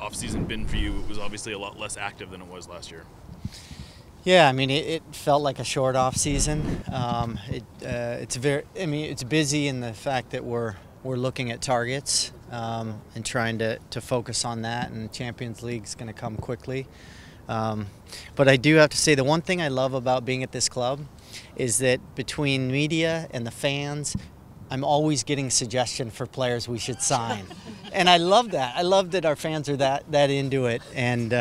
offseason been for you? It was obviously a lot less active than it was last year. Yeah, I mean, it felt like a short off season. It's busy in the fact that we're looking at targets and trying to focus on that, and Champions League's going to come quickly. But I do have to say, the one thing I love about being at this club is that between media and the fans, I'm always getting suggestion for players we should sign. And I love that. I love that our fans are that into it and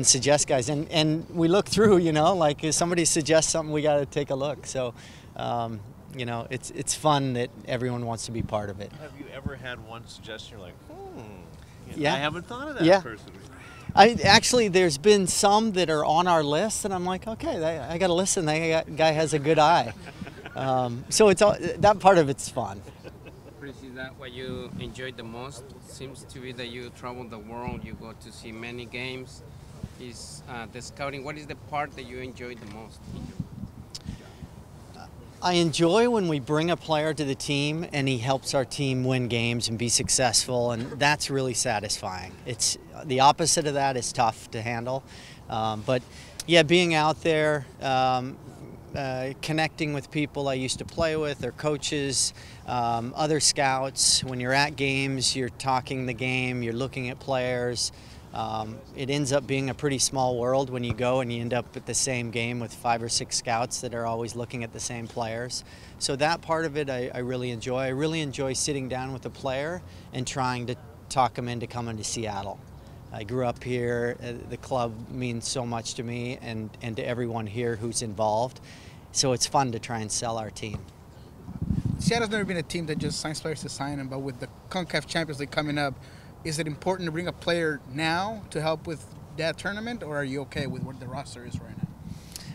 suggest guys. And we look through, like if somebody suggests something, we got to take a look. So, it's fun that everyone wants to be part of it. Have you ever had one suggestion you're like, yeah, I haven't thought of that person? Actually, there's been some that are on our list, and I'm like, okay, I got to listen. That guy has a good eye. So that part of it's fun. Chris, is that what you enjoyed the most? Seems to be that you travel the world, you go to see many games. Is the scouting, what is the part that you enjoyed the most? I enjoy when we bring a player to the team and he helps our team win games and be successful, and that's really satisfying. It's the opposite of that is tough to handle, but yeah, being out there, connecting with people I used to play with, or coaches, other scouts. When you're at games, you're talking the game, you're looking at players. It ends up being a pretty small world when you go and you end up at the same game with 5 or 6 scouts that are always looking at the same players. So that part of it I really enjoy. I really enjoy sitting down with a player and trying to talk him into coming to Seattle. I grew up here. The club means so much to me and to everyone here who's involved. So it's fun to try and sell our team. Seattle's never been a team that just signs players to sign them, but with the CONCACAF Champions League coming up, is it important to bring a player now to help with that tournament, or are you okay with what the roster is right now?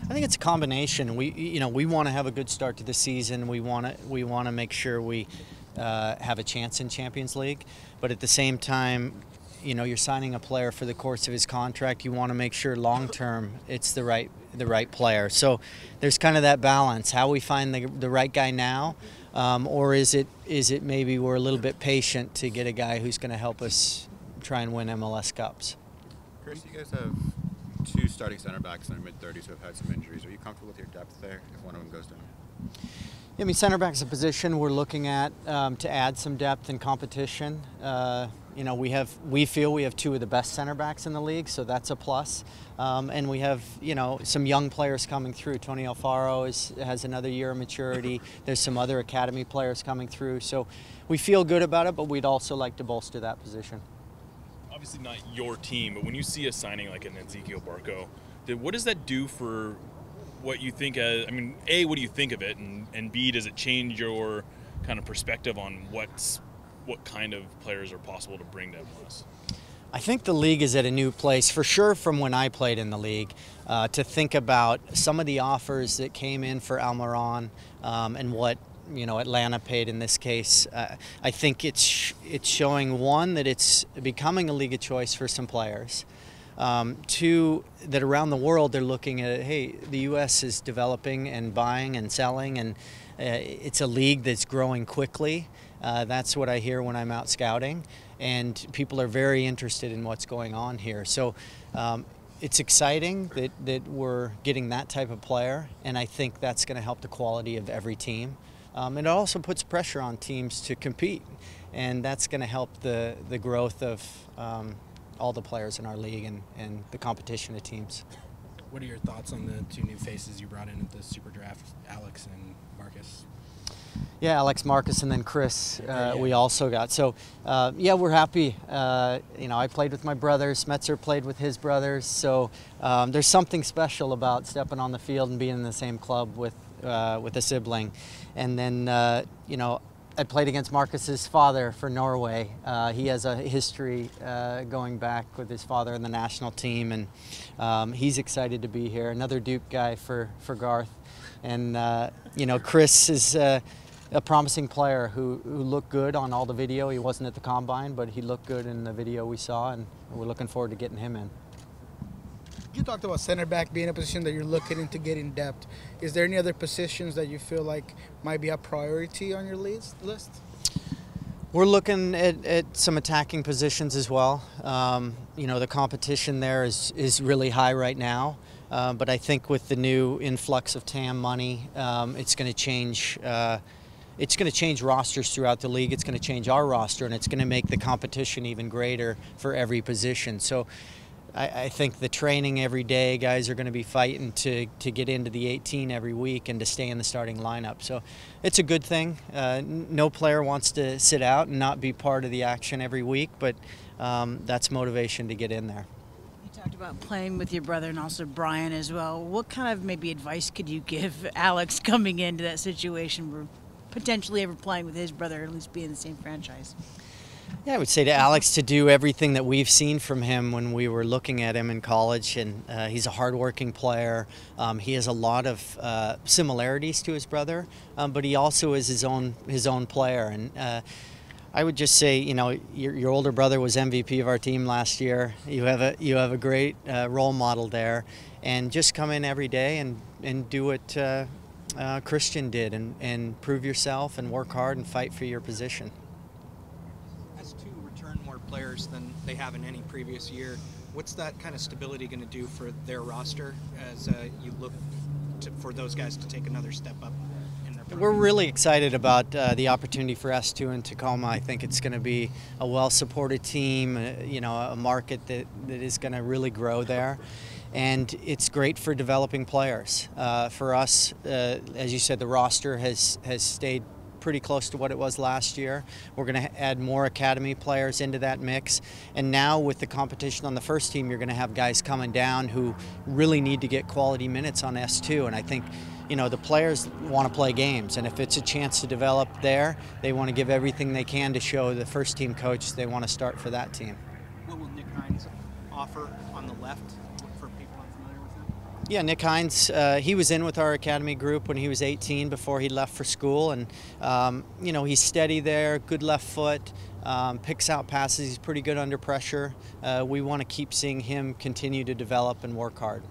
I think it's a combination. We want to have a good start to the season. We want to make sure we have a chance in Champions League, but at the same time, you're signing a player for the course of his contract. You want to make sure long term it's the right player. So there's kind of that balance. How we find the right guy now, or is it maybe we're a little bit patient to get a guy who's going to help us try and win MLS Cups. Chris, you guys have 2 starting center backs in their mid-30s who have had some injuries. Are you comfortable with your depth there if one of them goes down? Yeah, I mean, center back's a position we're looking at to add some depth and competition. We feel we have 2 of the best center backs in the league, so that's a plus. And we have, some young players coming through. Tony Alfaro has another year of maturity. There's some other academy players coming through. So we feel good about it, but we'd also like to bolster that position. Obviously not your team, but when you see a signing like an Ezequiel Barco, what does that do for what you think A, what do you think of it, and B, does it change your kind of perspective on what kind of players are possible to bring to MLS? I think the league is at a new place, for sure, from when I played in the league, to think about some of the offers that came in for Almiron and what Atlanta paid in this case. I think it's showing, one, that it's becoming a league of choice for some players. 2, that around the world they're looking at, hey, the U.S. is developing and buying and selling, and it's a league that's growing quickly. That's what I hear when I'm out scouting, and people are very interested in what's going on here. So it's exciting that we're getting that type of player, and I think that's going to help the quality of every team. It also puts pressure on teams to compete, and that's going to help the growth of all the players in our league and the competition of teams. What are your thoughts on the 2 new faces you brought in at the SuperDraft, Alex and Marcus? Yeah, Alex, Marcus, and then Chris we also got. So, yeah, we're happy. I played with my brothers. Metzer played with his brothers. So there's something special about stepping on the field and being in the same club with a sibling. And then, I played against Marcus's father for Norway. He has a history going back with his father in the national team, and he's excited to be here. Another Duke guy for Garth. And, Chris is a promising player who looked good on all the video. He wasn't at the Combine, but he looked good in the video we saw, and we're looking forward to getting him in. You talked about center back being a position that you're looking into getting depth. Is there any other positions that you feel like might be a priority on your list? We're looking at some attacking positions as well. You know, the competition there is really high right now, but I think with the new influx of TAM money, it's going to change. It's going to change rosters throughout the league. It's going to change our roster, and it's going to make the competition even greater for every position. So I think the training every day, guys are going to be fighting to get into the 18 every week and to stay in the starting lineup. So it's a good thing. No player wants to sit out and not be part of the action every week, but that's motivation to get in there. You talked about playing with your brother and also Brian as well. What kind of maybe advice could you give Alex coming into that situation where potentially ever playing with his brother, or at least be in the same franchise? Yeah, I would say to Alex to do everything that we've seen from him when we were looking at him in college, and he's a hardworking player. He has a lot of similarities to his brother, but he also is his own player. And I would just say, you know, your older brother was MVP of our team last year. You have a great role model there, and just come in every day and do what Christian did, and prove yourself and work hard and fight for your position. To return more players than they have in any previous year, what's that kind of stability going to do for their roster as you look for those guys to take another step up in their program? We're really excited about the opportunity for S2 in Tacoma. I think it's going to be a well-supported team, you know, a market that is going to really grow there. And it's great for developing players. For us, as you said, the roster has stayed pretty close to what it was last year. We're going to add more academy players into that mix, and now with the competition on the first team, you're going to have guys coming down who really need to get quality minutes on S2, and I think, you know, the players want to play games, and if it's a chance to develop there, they want to give everything they can to show the first team coach they want to start for that team. What will Nick Hines offer on the left for people unfamiliar with him? Yeah, Nick Hines, he was in with our academy group when he was 18 before he left for school, and you know, he's steady there, good left foot, picks out passes, he's pretty good under pressure. We want to keep seeing him continue to develop and work hard.